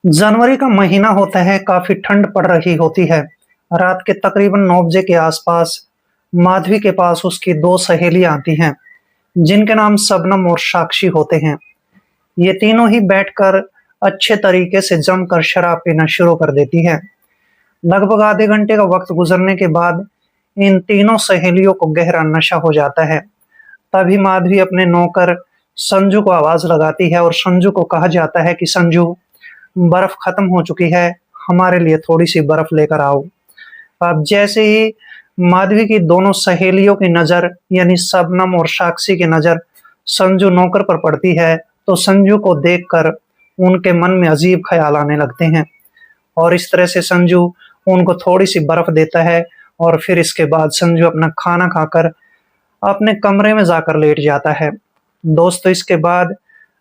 जनवरी का महीना होता है, काफी ठंड पड़ रही होती है। रात के तकरीबन 9 बजे के आसपास माधवी के पास उसकी दो सहेलियां आती हैं, जिनके नाम शबनम और साक्षी होते हैं। ये तीनों ही बैठकर अच्छे तरीके से जमकर शराब पीना शुरू कर देती है। लगभग आधे घंटे का वक्त गुजरने के बाद इन तीनों सहेलियों को गहरा नशा हो जाता है। तभी माधवी अपने नौकर संजू को आवाज लगाती है और संजू को कहा जाता है कि संजू, बर्फ खत्म हो चुकी है, हमारे लिए थोड़ी सी बर्फ लेकर आओ। अब जैसे ही माधवी की दोनों सहेलियों की नजर यानी शबनम और साक्षी की नजर संजू नौकर पर पड़ती है, तो संजू को देखकर उनके मन में अजीब ख्याल आने लगते हैं और इस तरह से संजू उनको थोड़ी सी बर्फ देता है और फिर इसके बाद संजू अपना खाना खाकर अपने कमरे में जाकर लेट जाता है। दोस्तों, इसके बाद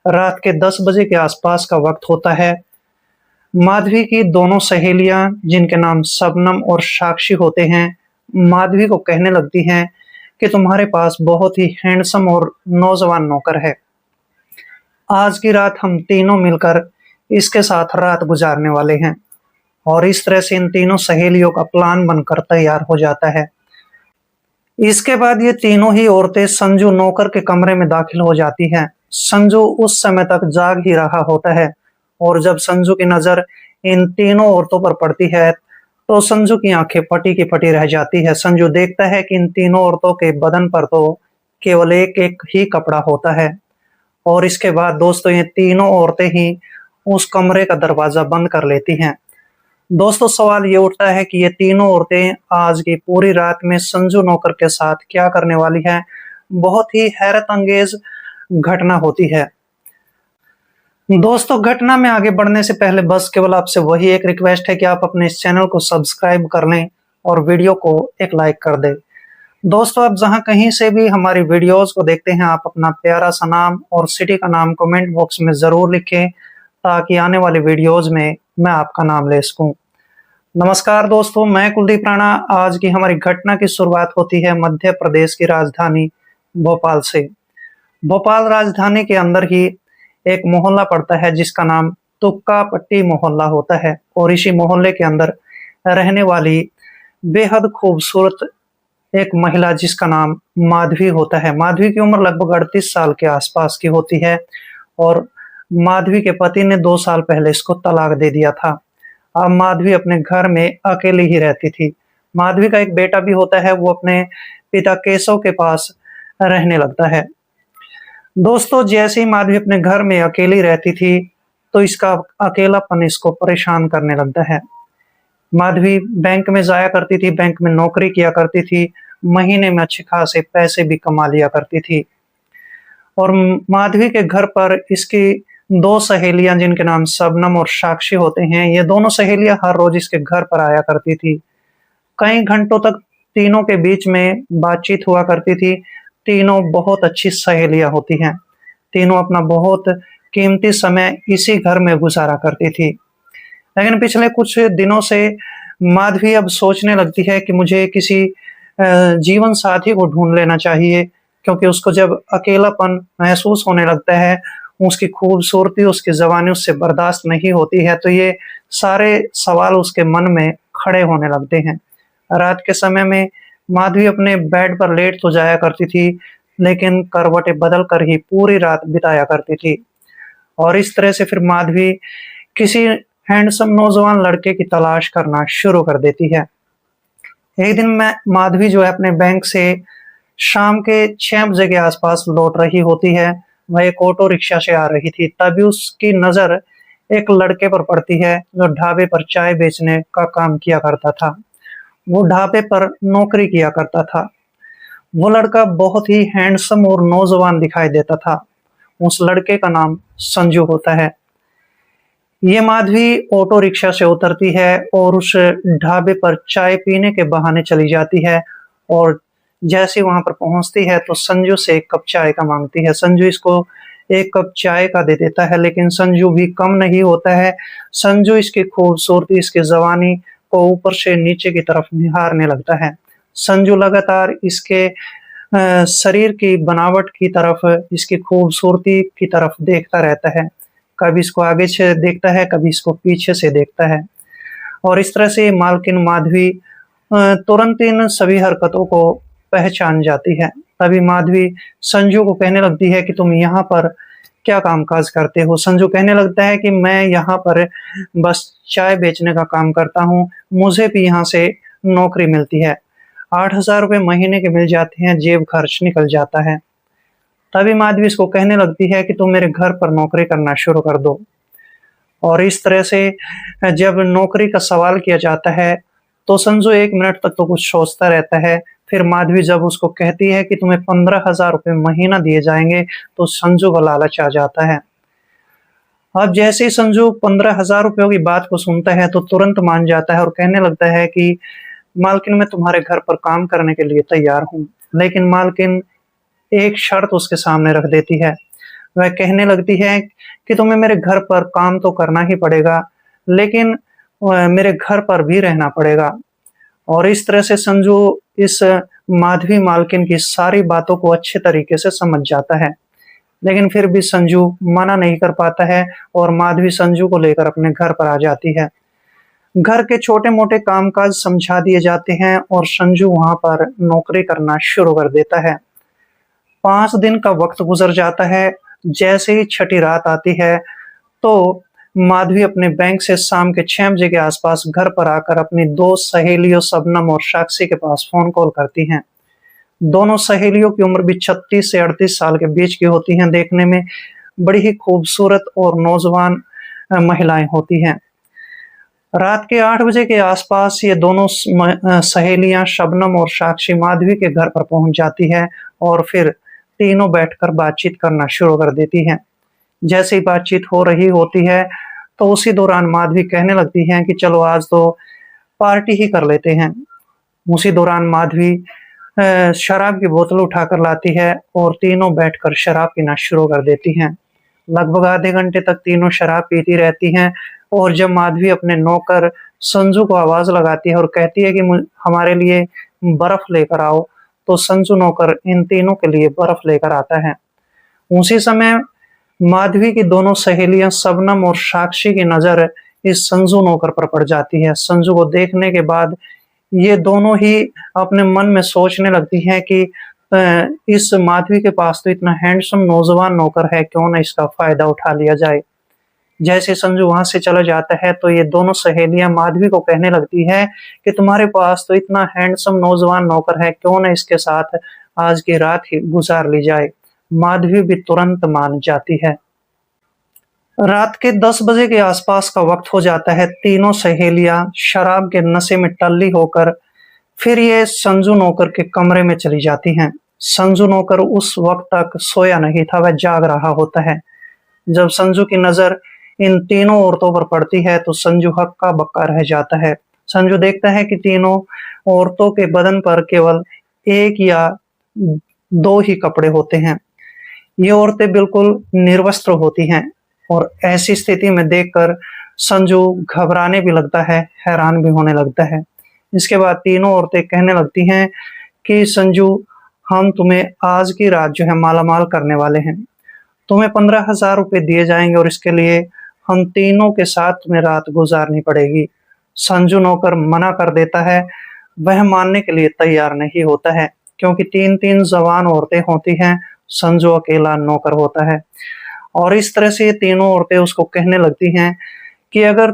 रात के 10 बजे के आसपास का वक्त होता है। माधवी की दोनों सहेलियां, जिनके नाम शबनम और साक्षी होते हैं, माधवी को कहने लगती हैं कि तुम्हारे पास बहुत ही हैंडसम और नौजवान नौकर है। आज की रात हम तीनों मिलकर इसके साथ रात गुजारने वाले हैं। और इस तरह से इन तीनों सहेलियों का प्लान बनकर तैयार हो जाता है। इसके बाद ये तीनों ही औरतें संजू नौकर के कमरे में दाखिल हो जाती हैं। संजू उस समय तक जाग ही रहा होता है और जब संजू की नजर इन तीनों औरतों पर पड़ती है, तो संजू की आंखें फटी की फटी रह जाती है। संजू देखता है कि इन तीनों औरतों के बदन पर तो केवल एक एक ही कपड़ा होता है। और इसके बाद दोस्तों, ये तीनों औरतें ही उस कमरे का दरवाजा बंद कर लेती हैं। दोस्तों, सवाल ये उठता है कि ये तीनों औरतें आज की पूरी रात में संजू नौकर के साथ क्या करने वाली हैं। बहुत ही हैरत अंगेज घटना होती है। दोस्तों, घटना में आगे बढ़ने से पहले बस केवल आपसे वही एक रिक्वेस्ट है कि आप अपने इस चैनल को सब्सक्राइब कर लें और वीडियो को एक लाइक कर दें। दोस्तों, आप जहां कहीं से भी हमारी वीडियोस को देखते हैं, आप अपना प्यारा सा नाम और सिटी का नाम कमेंट बॉक्स में जरूर लिखें, ताकि आने वाले वीडियोस में मैं आपका नाम ले सकूं। नमस्कार दोस्तों, मैं कुलदीप राणा। आज की हमारी घटना की शुरुआत होती है मध्य प्रदेश की राजधानी भोपाल से। भोपाल राजधानी के अंदर ही एक मोहल्ला पड़ता है, जिसका नाम तुक्का पट्टी मोहल्ला होता है। और इसी मोहल्ले के अंदर रहने वाली बेहद खूबसूरत एक महिला, जिसका नाम माधवी होता है। माधवी की उम्र लगभग 38 साल के आसपास की होती है और माधवी के पति ने 2 साल पहले इसको तलाक दे दिया था। अब माधवी अपने घर में अकेली ही रहती थी। माधवी का एक बेटा भी होता है, वो अपने पिता केशव के पास रहने लगता है। दोस्तों, जैसे ही माधवी अपने घर में अकेली रहती थी, तो इसका अकेलापन इसको परेशान करने लगता है। माधवी बैंक में जाया करती थी, बैंक में नौकरी किया करती थी, महीने में अच्छे खासे पैसे भी कमा लिया करती थी। और माधवी के घर पर इसकी दो सहेलियां, जिनके नाम शबनम और साक्षी होते हैं, ये दोनों सहेलियां हर रोज इसके घर पर आया करती थी। कई घंटों तक तीनों के बीच में बातचीत हुआ करती थी। तीनों बहुत अच्छी सहेलियां होती हैं। तीनों अपना बहुत कीमती समय इसी घर में गुजारा करती थी। लेकिन पिछले कुछ दिनों से माधवी अब सोचने लगती है कि मुझे किसी जीवन साथी को ढूंढ लेना चाहिए, क्योंकि उसको जब अकेलापन महसूस होने लगता है, उसकी खूबसूरती, उसकी जवानी उससे बर्दाश्त नहीं होती है, तो ये सारे सवाल उसके मन में खड़े होने लगते हैं। रात के समय में माधवी अपने बेड पर लेट तो जाया करती थी, लेकिन करवटें बदल कर ही पूरी रात बिताया करती थी। और इस तरह से फिर माधवी किसी हैंडसम नौजवान लड़के की तलाश करना शुरू कर देती है। एक दिन मैं माधवी जो है अपने बैंक से शाम के 6 बजे के आसपास लौट रही होती है। वह एक ऑटो रिक्शा से आ रही थी। तभी उसकी नजर एक लड़के पर पड़ती है, जो ढाबे पर चाय बेचने का काम किया करता था। वो ढाबे पर नौकरी किया करता था। वो लड़का बहुत ही हैंडसम और नौजवान दिखाई देता था। उस लड़के का नाम संजू होता है। ये माधवी ऑटो रिक्शा से उतरती है और उस ढाबे पर चाय पीने के बहाने चली जाती है। और जैसे वहां पर पहुंचती है, तो संजू से एक कप चाय का मांगती है। संजू इसको एक कप चाय का दे देता है, लेकिन संजू भी कम नहीं होता है। संजू इसकी खूबसूरती, इसकी जवानी को ऊपर से नीचे की तरफ निहारने लगता है। संजू लगातार इसके शरीर की बनावट की तरफ, इसकी खूबसूरती की तरफ देखता रहता है। कभी इसको आगे से देखता है, कभी इसको पीछे से देखता है। और इस तरह से मालकिन माधवी तुरंत इन सभी हरकतों को पहचान जाती है। तभी माधवी संजू को कहने लगती है कि तुम यहाँ पर क्या कामकाज करते हो? संजू कहने लगता है कि मैं यहाँ पर बस चाय बेचने का काम करता हूँ, मुझे भी यहाँ से नौकरी मिलती है, 8,000 रुपये महीने के मिल जाते हैं, जेब खर्च निकल जाता है। तभी माधवी इसको कहने लगती है कि तुम मेरे घर पर नौकरी करना शुरू कर दो। और इस तरह से जब नौकरी का सवाल किया जाता है तो संजू 1 मिनट तक तो कुछ सोचता रहता है। फिर माधवी जब उसको कहती है कि तुम्हें 15,000 रुपये महीना दिए जाएंगे तो संजू को लालच आ जाता है। अब जैसे ही संजू 15,000 रुपयों की बात को सुनता है तो तुरंत मान जाता है और कहने लगता है कि मालकिन मैं तुम्हारे घर पर काम करने के लिए तैयार हूँ। लेकिन मालकिन एक शर्त उसके सामने रख देती है। वह कहने लगती है कि तुम्हें मेरे घर पर काम तो करना ही पड़ेगा, लेकिन मेरे घर पर भी रहना पड़ेगा। और इस तरह से संजू इस माधवी मालकिन की सारी बातों को अच्छे तरीके से समझ जाता है, लेकिन फिर भी संजू मना नहीं कर पाता है और माधवी संजू को लेकर अपने घर पर आ जाती है। घर के छोटे मोटे कामकाज समझा दिए जाते हैं और संजू वहां पर नौकरी करना शुरू कर देता है। 5 दिन का वक्त गुजर जाता है। जैसे ही छठी रात आती है तो माधवी अपने बैंक से शाम के 6 बजे के आसपास घर पर आकर अपनी 2 सहेलियों शबनम और साक्षी के पास फोन कॉल करती हैं। दोनों सहेलियों की उम्र भी 36 से 38 साल के बीच की होती हैं। देखने में बड़ी ही खूबसूरत और नौजवान महिलाएं होती हैं। रात के 8 बजे के आसपास ये दोनों सहेलियां शबनम और साक्षी माधवी के घर पर पहुंच जाती है और फिर तीनों बैठकर बातचीत करना शुरू कर देती हैं। जैसे ही बातचीत हो रही होती है तो उसी दौरान माधवी कहने लगती है कि चलो आज तो पार्टी ही कर लेते हैं। उसी दौरान माधवी शराब की बोतल उठाकर लाती है और तीनों बैठकर शराब पीना शुरू कर देती हैं। लगभग आधे घंटे तक तीनों शराब पीती रहती हैं और जब माधवी अपने नौकर संजू को आवाज लगाती है और कहती है कि हमारे लिए बर्फ लेकर आओ, तो संजू नौकर इन तीनों के लिए बर्फ लेकर आता है। उसी समय माधवी की दोनों सहेलियां शबनम और साक्षी की नजर इस संजू नौकर पर पड़ जाती है। संजू को देखने के बाद ये दोनों ही अपने मन में सोचने लगती हैं कि इस माधवी के पास तो इतना हैंडसम नौजवान नौकर है, क्यों ना इसका फायदा उठा लिया जाए। जैसे संजू वहां से चला जाता है तो ये दोनों सहेलियां माधवी को कहने लगती है कि तुम्हारे पास तो इतना हैंडसम नौजवान नौकर है, क्यों ना इसके साथ आज की रात ही गुजार ली जाए। माधवी भी तुरंत मान जाती है। रात के 10 बजे के आसपास का वक्त हो जाता है। तीनों सहेलियां शराब के नशे में टल्ली होकर फिर ये संजू नौकर के कमरे में चली जाती हैं। संजू नौकर उस वक्त तक सोया नहीं था, वह जाग रहा होता है। जब संजू की नजर इन तीनों औरतों पर पड़ती है तो संजू हक्का बक्का रह जाता है। संजू देखता है कि तीनों औरतों के बदन पर केवल 1 या 2 ही कपड़े होते हैं। ये औरतें बिल्कुल निर्वस्त्र होती हैं और ऐसी स्थिति में देखकर संजू घबराने भी लगता है, हैरान भी होने लगता है। इसके बाद तीनों औरतें कहने लगती हैं कि संजू, हम तुम्हें आज की रात जो है मालामाल करने वाले हैं। तुम्हें 15,000 रुपये दिए जाएंगे और इसके लिए हम तीनों के साथ तुम्हें रात गुजारनी पड़ेगी। संजू नौकर मना कर देता है, वह मानने के लिए तैयार नहीं होता है क्योंकि 3-3 जवान औरतें होती हैं, संजू अकेला नौकर होता है। और इस तरह से ये तीनों औरतें उसको कहने लगती हैं कि अगर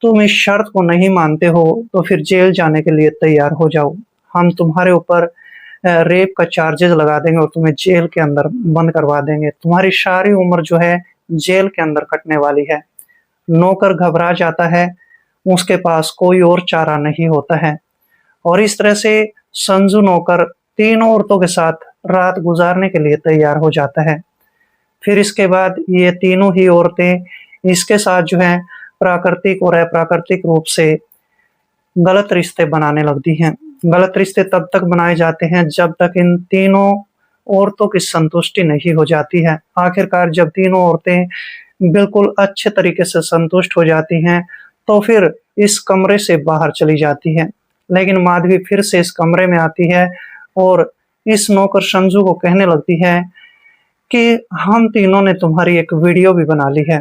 तुम इस शर्त को नहीं मानते हो तो फिर जेल जाने के लिए तैयार हो जाओ। हम तुम्हारे ऊपर रेप का चार्जेस लगा देंगे और तुम्हें जेल के अंदर बंद करवा देंगे। तुम्हारी सारी उम्र जो है जेल के अंदर कटने वाली है। नौकर घबरा जाता है, उसके पास कोई और चारा नहीं होता है। और इस तरह से संजू नौकर तीनों औरतों के साथ रात गुजारने के लिए तैयार हो जाता है। फिर इसके बाद ये तीनों ही औरतें इसके साथ जो है प्राकृतिक और अप्राकृतिक रूप से गलत रिश्ते बनाने लगती हैं। गलत रिश्ते तब तक बनाए जाते हैं जब तक इन तीनों औरतों की संतुष्टि नहीं हो जाती है। आखिरकार जब तीनों औरतें बिल्कुल अच्छे तरीके से संतुष्ट हो जाती हैं तो फिर इस कमरे से बाहर चली जाती है। लेकिन माधवी फिर से इस कमरे में आती है और इस नौकर संजू को कहने लगती है कि हम तीनों ने तुम्हारी एक वीडियो भी बना ली है।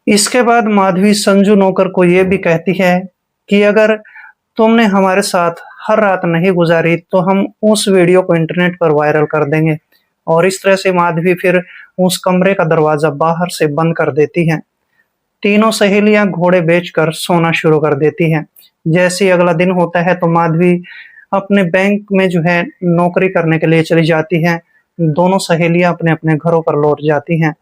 इसके बाद माधवी संजू नौकर को ये भी कहती है कि अगर तुमने हमारे साथ हर रात नहीं गुजारी तो हम उस वीडियो को इंटरनेट पर वायरल कर देंगे। और इस तरह से माधवी फिर उस कमरे का दरवाजा बाहर से बंद कर देती है। तीनों सहेलियां घोड़े बेचकर सोना शुरू कर देती हैं। जैसे ही अगला दिन होता है तो माधवी अपने बैंक में जो है नौकरी करने के लिए चली जाती है। दोनों सहेलियां अपने अपने घरों पर लौट जाती हैं।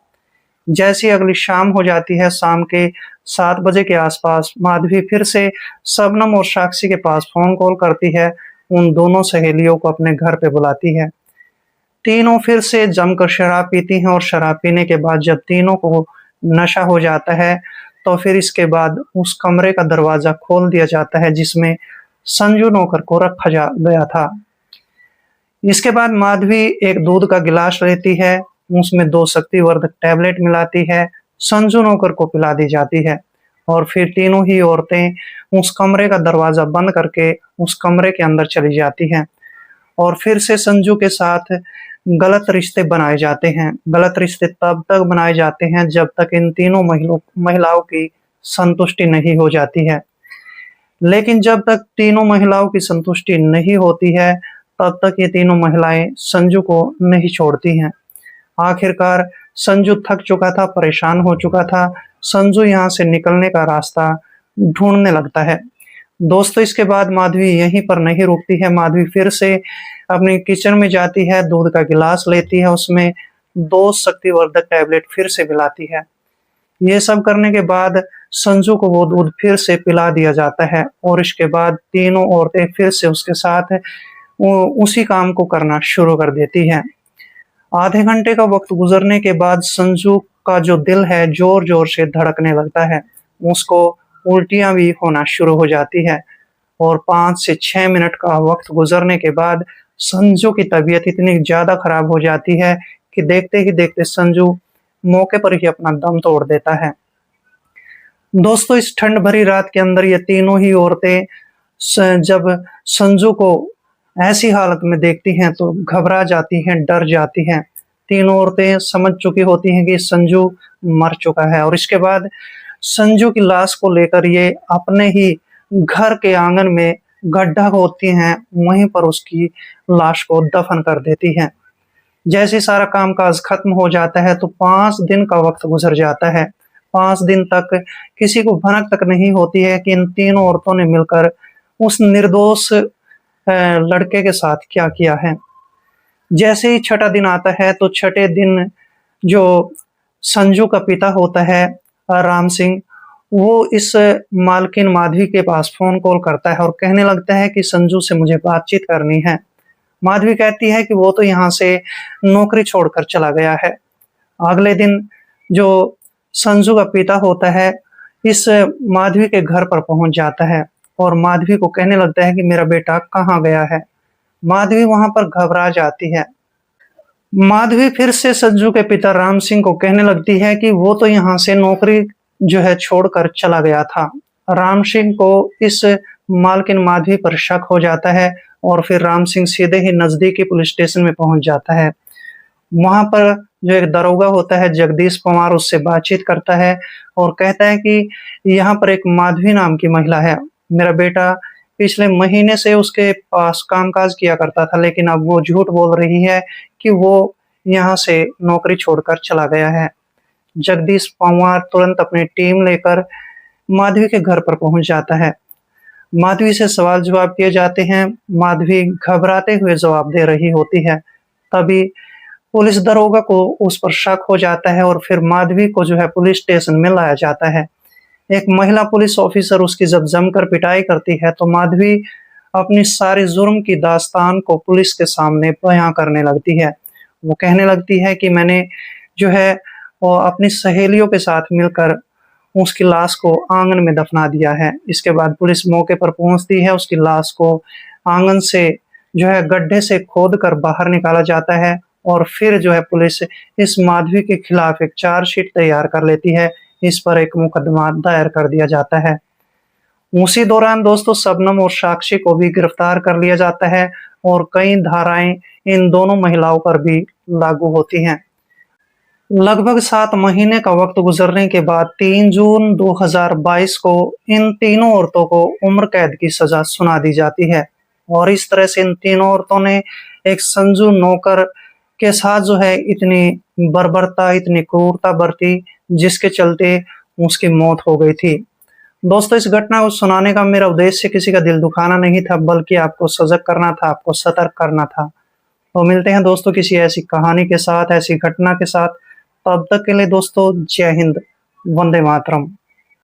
जैसी अगली शाम हो जाती है, शाम के 7 बजे के आसपास माधवी फिर से शबनम और साक्षी के पास फोन कॉल करती है। उन दोनों सहेलियों को अपने घर पे बुलाती है। तीनों फिर से जमकर शराब पीती हैं और शराब पीने के बाद जब तीनों को नशा हो जाता है तो फिर इसके बाद उस कमरे का दरवाजा खोल दिया जाता है जिसमें संजू नौकर को रखा जा गया था। इसके बाद माधवी एक दूध का गिलास लेती है, उसमें 2 शक्तिवर्धक टैबलेट मिलाती है, संजू नौकर को पिला दी जाती है और फिर तीनों ही औरतें उस कमरे का दरवाजा बंद करके उस कमरे के अंदर चली जाती हैं और फिर से संजू के साथ गलत रिश्ते बनाए जाते हैं। गलत रिश्ते तब तक बनाए जाते हैं जब तक इन तीनों महिलाओं की संतुष्टि नहीं हो जाती है। लेकिन जब तक तीनों महिलाओं की संतुष्टि नहीं होती है तब तक ये तीनों महिलाएं संजू को नहीं छोड़ती हैं। आखिरकार संजू थक चुका था, परेशान हो चुका था। संजू यहाँ से निकलने का रास्ता ढूंढने लगता है। दोस्तों, इसके बाद माधवी यहीं पर नहीं रुकती है। माधवी फिर से अपने किचन में जाती है, दूध का गिलास लेती है, उसमें 2 शक्तिवर्धक टैबलेट फिर से मिलाती है। ये सब करने के बाद संजू को वो दूध फिर से पिला दिया जाता है और इसके बाद तीनों औरतें फिर से उसके साथ उसी काम को करना शुरू कर देती हैं। आधे घंटे का वक्त गुजरने के बाद संजू का जो दिल है जोर जोर से धड़कने लगता है। उसको उल्टियां भी होना शुरू हो जाती है और 5 से 6 मिनट का वक्त गुजरने के बाद संजू की तबीयत इतनी ज्यादा खराब हो जाती है कि देखते ही देखते संजू मौके पर ही अपना दम तोड़ देता है। दोस्तों, इस ठंड भरी रात के अंदर ये तीनों ही औरतें जब संजू को ऐसी हालत में देखती हैं तो घबरा जाती हैं, डर जाती हैं। तीनों औरतें समझ चुकी होती हैं कि संजू मर चुका है और इसके बाद संजू की लाश को लेकर ये अपने ही घर के आंगन में गड्ढा खोदती हैं, वहीं पर उसकी लाश को दफन कर देती हैं। जैसे सारा कामकाज खत्म हो जाता है तो 5 दिन का वक्त गुजर जाता है। 5 दिन तक किसी को भनक तक नहीं होती है कि इन तीनों औरतों ने मिलकर उस निर्दोष लड़के के साथ क्या किया है। जैसे ही छठा दिन आता है तो छठे दिन जो संजू का पिता होता है राम सिंह, वो इस मालकिन माधवी के पास फोन कॉल करता है और कहने लगता है कि संजू से मुझे बातचीत करनी है। माधवी कहती है कि वो तो यहाँ से नौकरी छोड़कर चला गया है। अगले दिन जो संजू का पिता होता है इस माधवी के घर पर पहुंच जाता है और माधवी को कहने लगता है कि मेरा बेटा कहाँ गया है। माधवी वहां पर घबरा जाती है। माधवी फिर से संजू के पिता राम सिंह को कहने लगती है कि वो तो यहाँ से नौकरी जो है छोड़कर चला गया था। राम सिंह को इस मालकिन माधवी पर शक हो जाता है और फिर राम सिंह सीधे ही नजदीकी पुलिस स्टेशन में पहुंच जाता है। वहां पर जो एक दरोगा होता है जगदीश पवार, उससे बातचीत करता है और कहता है कि यहाँ पर एक माधवी नाम की महिला है। मेरा बेटा पिछले महीने से उसके पास कामकाज किया करता था, लेकिन अब वो झूठ बोल रही है कि वो यहाँ से नौकरी छोड़कर चला गया है। जगदीश पवार तुरंत अपनी टीम लेकर माधवी के घर पर पहुंच जाता है। माधवी से सवाल जवाब किए जाते हैं। माधवी घबराते हुए जवाब दे रही होती है। तभी पुलिस दरोगा को उस पर शक हो जाता है और फिर माधवी को जो है पुलिस स्टेशन में लाया जाता है। एक महिला पुलिस ऑफिसर उसकी जब जमकर पिटाई करती है तो माधवी अपनी सारी जुर्म की दास्तान को पुलिस के सामने बयां करने लगती है। वो कहने लगती है कि मैंने जो है वो अपनी सहेलियों के साथ मिलकर उसकी लाश को आंगन में दफना दिया है। इसके बाद पुलिस मौके पर पहुंचती है। उसकी लाश को आंगन से जो है गड्ढे से खोद कर बाहर निकाला जाता है और फिर जो है पुलिस इस माधवी के खिलाफ एक चार्जशीट तैयार कर लेती है। इस पर एक मुकदमा दायर कर दिया जाता है। उसी दौरान दोस्तों शबनम और साक्षी को भी गिरफ्तार कर लिया जाता है और कई धाराएं इन दोनों महिलाओं पर भी लागू होती हैं। लगभग 7 महीने का वक्त गुजरने के बाद 3 जून 2022 को इन तीनों औरतों को उम्र कैद की सजा सुना दी जाती है। और इस तरह से इन तीनों औरतों ने एक संजू नौकर के साथ जो है इतनी बर्बरता, इतनी क्रूरता बरती, जिसके चलते उसकी मौत हो गई थी। दोस्तों, इस घटना को सुनाने का मेरा उद्देश्य किसी का दिल दुखाना नहीं था, बल्कि आपको सजग करना था, आपको सतर्क करना था। तो मिलते हैं दोस्तों किसी ऐसी कहानी के साथ, ऐसी घटना के साथ। तब तक के लिए दोस्तों, जय हिंद, वंदे मातरम।